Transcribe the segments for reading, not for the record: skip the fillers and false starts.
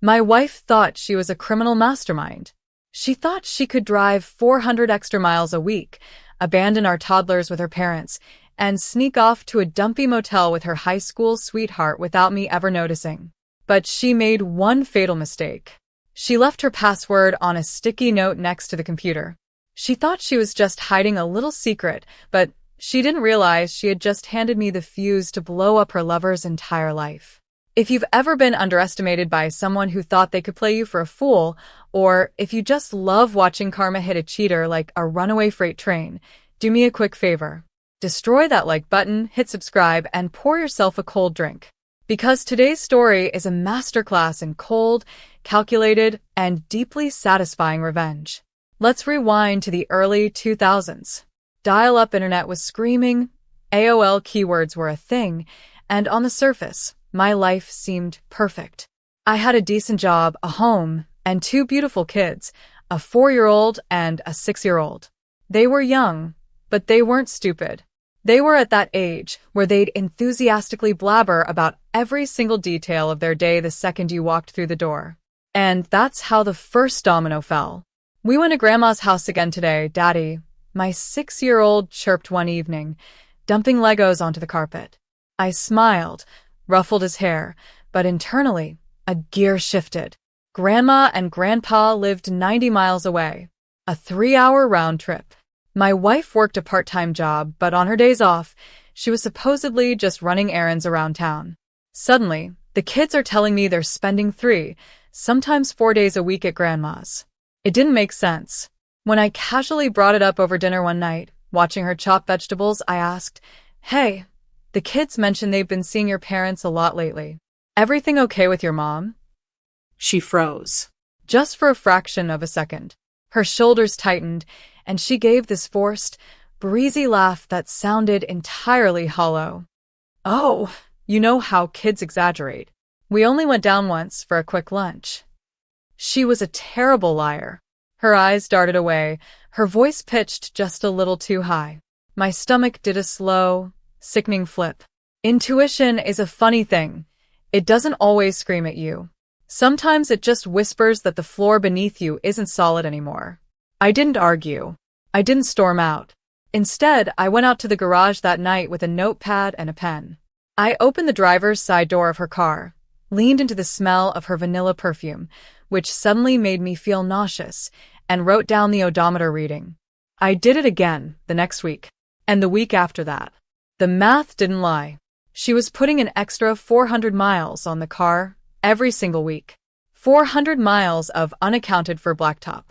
My wife thought she was a criminal mastermind. She thought she could drive 400 extra miles a week, abandon our toddlers with her parents, and sneak off to a dumpy motel with her high school sweetheart without me ever noticing. But she made one fatal mistake. She left her password on a sticky note next to the computer. She thought she was just hiding a little secret, but she didn't realize she had just handed me the fuse to blow up her lover's entire life. If you've ever been underestimated by someone who thought they could play you for a fool, or if you just love watching karma hit a cheater like a runaway freight train, do me a quick favor. Destroy that like button, hit subscribe, and pour yourself a cold drink. Because today's story is a masterclass in cold, calculated, and deeply satisfying revenge. Let's rewind to the early 2000s. Dial-up internet was screaming, AOL keywords were a thing, and on the surface, my life seemed perfect. I had a decent job, a home, and 2 beautiful kids, a 4-year-old and a 6-year-old. They were young, but they weren't stupid. They were at that age where they'd enthusiastically blabber about every single detail of their day the second you walked through the door. And that's how the first domino fell. "We went to Grandma's house again today, Daddy," my 6-year-old chirped one evening, dumping Legos onto the carpet. I smiled, ruffled his hair, but internally, a gear shifted. Grandma and Grandpa lived 90 miles away, a 3-hour round trip. My wife worked a part-time job, but on her days off, she was supposedly just running errands around town. Suddenly, the kids are telling me they're spending 3, sometimes 4 days a week at Grandma's. It didn't make sense. When I casually brought it up over dinner one night, watching her chop vegetables, I asked, "Hey, the kids mentioned they've been seeing your parents a lot lately. Everything okay with your mom?" She froze. Just for a fraction of a second. Her shoulders tightened, and she gave this forced, breezy laugh that sounded entirely hollow. "Oh, you know how kids exaggerate. We only went down once for a quick lunch." She was a terrible liar. Her eyes darted away, her voice pitched just a little too high. My stomach did a slow, sickening flip. Intuition is a funny thing. It doesn't always scream at you. Sometimes it just whispers that the floor beneath you isn't solid anymore. I didn't argue. I didn't storm out. Instead, I went out to the garage that night with a notepad and a pen. I opened the driver's side door of her car, leaned into the smell of her vanilla perfume, which suddenly made me feel nauseous, and wrote down the odometer reading. I did it again the next week, and the week after that. The math didn't lie. She was putting an extra 400 miles on the car every single week. 400 miles of unaccounted for blacktop.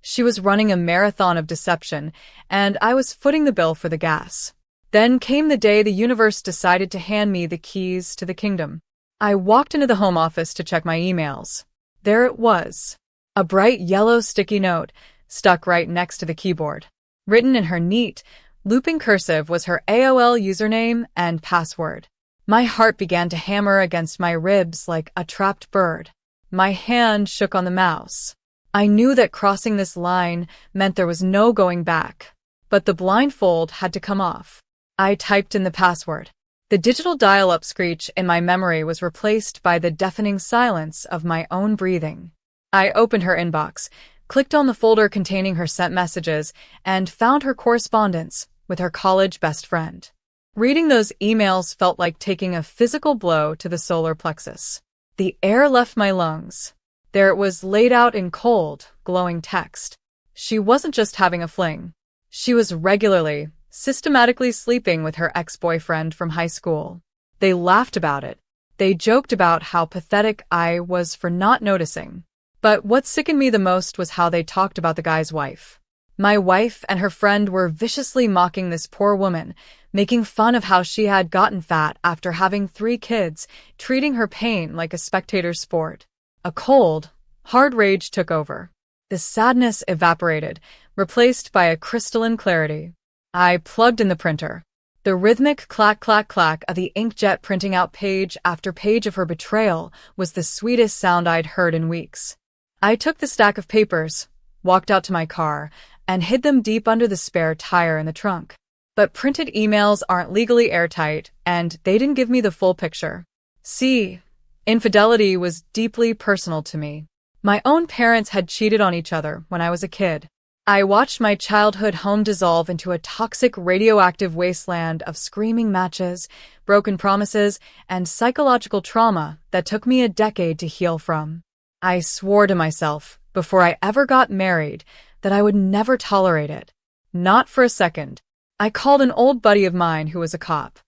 She was running a marathon of deception, and I was footing the bill for the gas. Then came the day the universe decided to hand me the keys to the kingdom. I walked into the home office to check my emails. There it was. A bright yellow sticky note stuck right next to the keyboard. Written in her neat, looping cursive was her AOL username and password. My heart began to hammer against my ribs like a trapped bird. My hand shook on the mouse. I knew that crossing this line meant there was no going back, but the blindfold had to come off. I typed in the password. The digital dial-up screech in my memory was replaced by the deafening silence of my own breathing. I opened her inbox, clicked on the folder containing her sent messages, and found her correspondence with her college best friend. Reading those emails felt like taking a physical blow to the solar plexus. The air left my lungs. There it was laid out in cold, glowing text. She wasn't just having a fling. She was regularly, systematically sleeping with her ex-boyfriend from high school. They laughed about it. They joked about how pathetic I was for not noticing. But what sickened me the most was how they talked about the guy's wife. My wife and her friend were viciously mocking this poor woman, making fun of how she had gotten fat after having 3 kids, treating her pain like a spectator's sport. A cold, hard rage took over. The sadness evaporated, replaced by a crystalline clarity. I plugged in the printer. The rhythmic clack-clack-clack of the inkjet printing out page after page of her betrayal was the sweetest sound I'd heard in weeks. I took the stack of papers, walked out to my car, and hid them deep under the spare tire in the trunk. But printed emails aren't legally airtight, and they didn't give me the full picture. See, Infidelity was deeply personal to me. My own parents had cheated on each other when I was a kid. I watched my childhood home dissolve into a toxic radioactive wasteland of screaming matches, broken promises, and psychological trauma that took me a decade to heal from. I swore to myself, before I ever got married, that I would never tolerate it. Not for a second. I called an old buddy of mine who was a cop.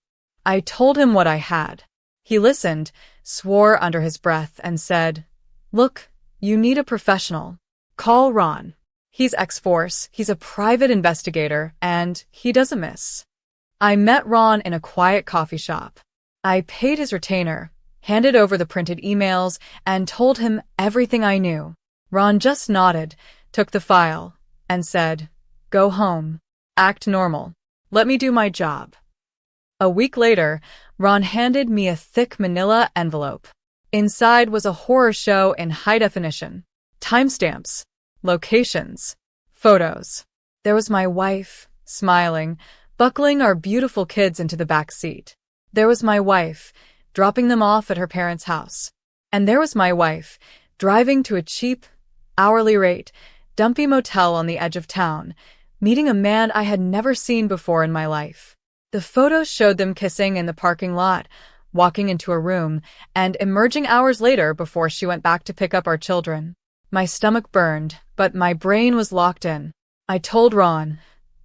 I told him what I had. He listened, swore under his breath, and said, "Look, you need a professional. Call Ron. He's ex-force, he's a private investigator, and he doesn't miss." I met Ron in a quiet coffee shop. I paid his retainer, handed over the printed emails, and told him everything I knew. Ron just nodded, took the file, and said, "Go home. Act normal. Let me do my job." A week later, Ron handed me a thick manila envelope. Inside was a horror show in high definition. Timestamps, locations, photos. There was my wife, smiling, buckling our beautiful kids into the back seat. There was my wife, dropping them off at her parents' house. And there was my wife, driving to a cheap, hourly rate, dumpy motel on the edge of town, meeting a man I had never seen before in my life. The photos showed them kissing in the parking lot, walking into a room, and emerging hours later before she went back to pick up our children. My stomach burned, but my brain was locked in. I told Ron,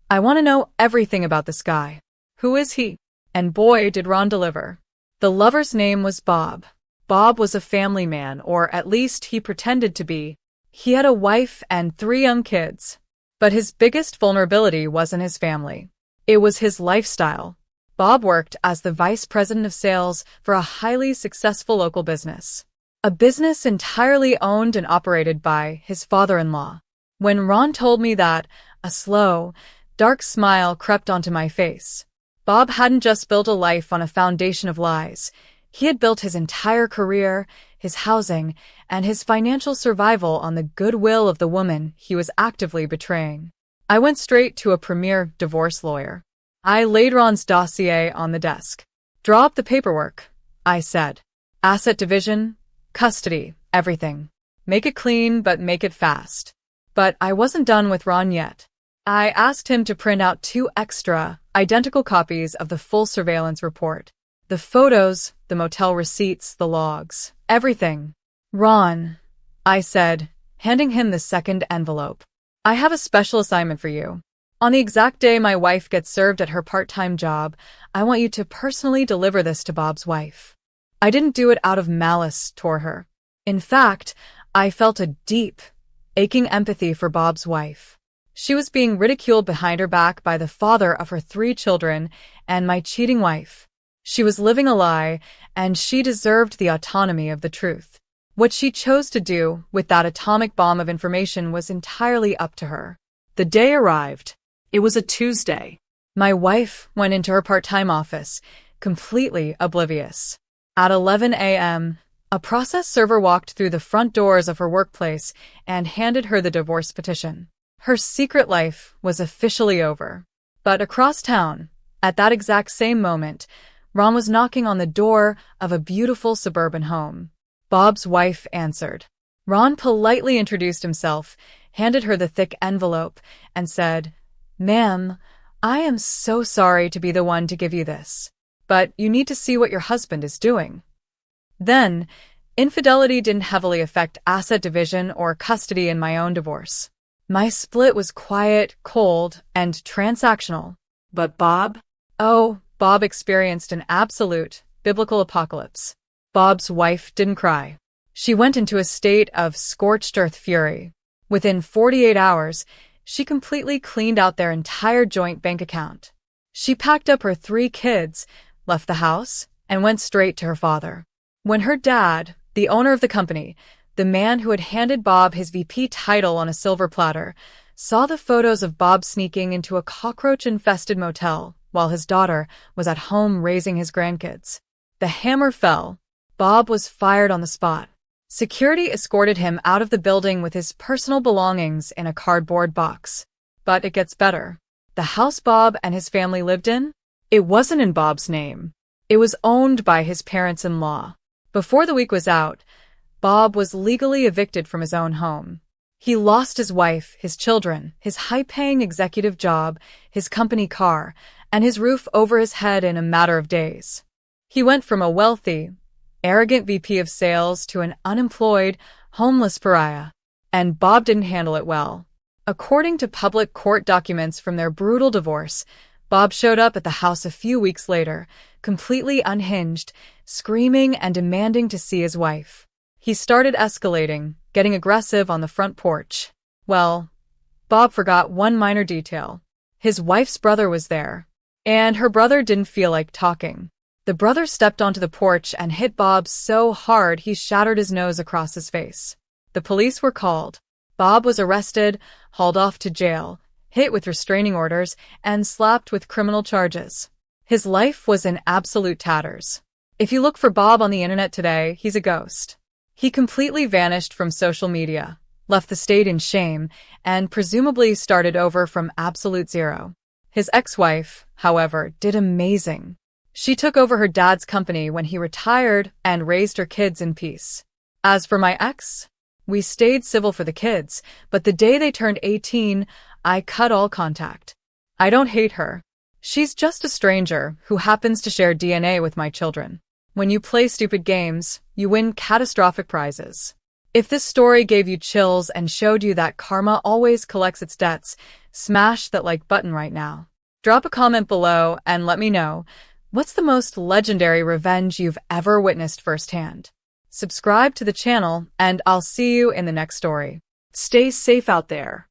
"I want to know everything about this guy. Who is he?" And boy, did Ron deliver. The lover's name was Bob. Bob was a family man, or at least he pretended to be. He had a wife and 3 young kids. But his biggest vulnerability wasn't his family. It was his lifestyle. Bob worked as the vice president of sales for a highly successful local business. A business entirely owned and operated by his father-in-law. When Ron told me that, a slow, dark smile crept onto my face. Bob hadn't just built a life on a foundation of lies. He had built his entire career, his housing, and his financial survival on the goodwill of the woman he was actively betraying. I went straight to a premier divorce lawyer. I laid Ron's dossier on the desk. "Draw up the paperwork," I said. "Asset division, custody, everything. Make it clean, but make it fast." But I wasn't done with Ron yet. I asked him to print out 2 extra, identical copies of the full surveillance report. The photos, the motel receipts, the logs, everything. "Ron," I said, handing him the second envelope, "I have a special assignment for you. On the exact day my wife gets served at her part-time job, I want you to personally deliver this to Bob's wife." I didn't do it out of malice toward her. In fact, I felt a deep, aching empathy for Bob's wife. She was being ridiculed behind her back by the father of her 3 children and my cheating wife. She was living a lie, and she deserved the autonomy of the truth. What she chose to do with that atomic bomb of information was entirely up to her. The day arrived. It was a Tuesday. My wife went into her part-time office, completely oblivious. At 11 a.m., a process server walked through the front doors of her workplace and handed her the divorce petition. Her secret life was officially over. But across town, at that exact same moment, Ron was knocking on the door of a beautiful suburban home. Bob's wife answered. Ron politely introduced himself, handed her the thick envelope, and said, "Ma'am, I am so sorry to be the one to give you this, but you need to see what your husband is doing." Then, infidelity didn't heavily affect asset division or custody in my own divorce. My split was quiet, cold, and transactional. But Bob? Oh, Bob experienced an absolute, biblical apocalypse. Bob's wife didn't cry. She went into a state of scorched earth fury. Within 48 hours, she completely cleaned out their entire joint bank account. She packed up her 3 kids, left the house, and went straight to her father. When her dad, the owner of the company, the man who had handed Bob his VP title on a silver platter, saw the photos of Bob sneaking into a cockroach-infested motel while his daughter was at home raising his grandkids, the hammer fell. Bob was fired on the spot. Security escorted him out of the building with his personal belongings in a cardboard box. But it gets better. The house Bob and his family lived in? It wasn't in Bob's name. It was owned by his parents-in-law. Before the week was out, Bob was legally evicted from his own home. He lost his wife, his children, his high-paying executive job, his company car, and his roof over his head in a matter of days. He went from a wealthy, arrogant VP of sales to an unemployed, homeless pariah. And Bob didn't handle it well. According to public court documents from their brutal divorce, Bob showed up at the house a few weeks later, completely unhinged, screaming and demanding to see his wife. He started escalating, getting aggressive on the front porch. Well, Bob forgot one minor detail. His wife's brother was there, and her brother didn't feel like talking. The brother stepped onto the porch and hit Bob so hard he shattered his nose across his face. The police were called. Bob was arrested, hauled off to jail, hit with restraining orders, and slapped with criminal charges. His life was in absolute tatters. If you look for Bob on the internet today, he's a ghost. He completely vanished from social media, left the state in shame, and presumably started over from absolute zero. His ex-wife, however, did amazing. She took over her dad's company when he retired and raised her kids in peace. As for my ex, we stayed civil for the kids, but the day they turned 18, I cut all contact. I don't hate her. She's just a stranger who happens to share DNA with my children. When you play stupid games, you win catastrophic prizes. If this story gave you chills and showed you that karma always collects its debts, smash that like button right now. Drop a comment below and let me know, what's the most legendary revenge you've ever witnessed firsthand? Subscribe to the channel, and I'll see you in the next story. Stay safe out there.